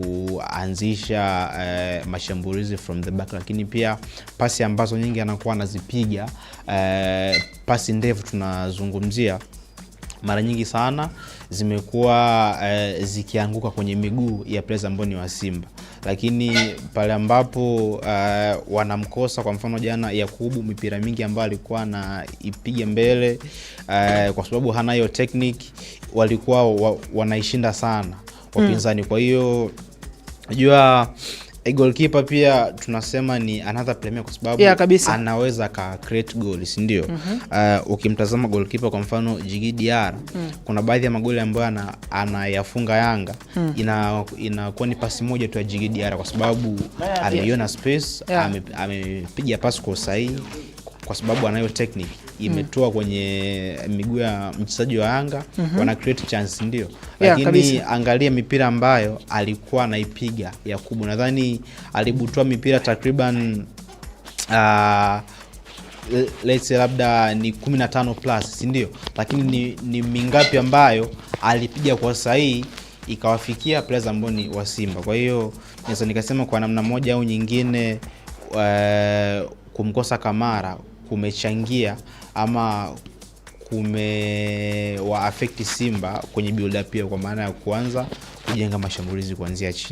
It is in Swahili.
kuanzisha mashambulizi from the back, lakini pia pasi ambazo nyingi anakuwa anazipiga, pasi ndefu tunazungumzia, mara nyingi sana zimekuwa zikianguka kwenye miguu ya players ambao ni wa Simba. Lakini pale ambapo wanamkosa, kwa mfano jana Yakubu, mipira mingi ambayo alikuwa anaipiga mbele, kwa sababu hana hiyo technique, walikuwa wanaishinda sana wapinzani. Kwa hiyo unajua goalkeeper pia tunasema ni another playmaker, kwa sababu anaweza ka create goals, ndio. Ukimtazama goalkeeper kwa mfano Djigui Diarra, kuna baadhi ya magoli ambayo anayafunga Yanga, inakuwa ni pasi moja tu ya Djigui Diarra, kwa sababu ameiona space, amepiga pasi kwa sahihi, kwa sababu anayo technique, imetoa kwenye miguu ya mchezaji wa Yanga, wana create chance, ndio. Lakini angalia mipira ambayo alikuwa anaipiga Yakubu, nadhani alibutoa mipira takriban let's say labda ni 15 plus, si ndio? Lakini ni mingapi ambayo alipiga kwa sahihi ikawafikia players ambao ni wa Simba? Kwa hiyo naweza nikasema kwa namna moja au nyingine kumkosa Kamara kumechangia ama wa affect Simba kwenye build up, kwa maana ya kuanza kujenga mashambulizi kuanzia chini.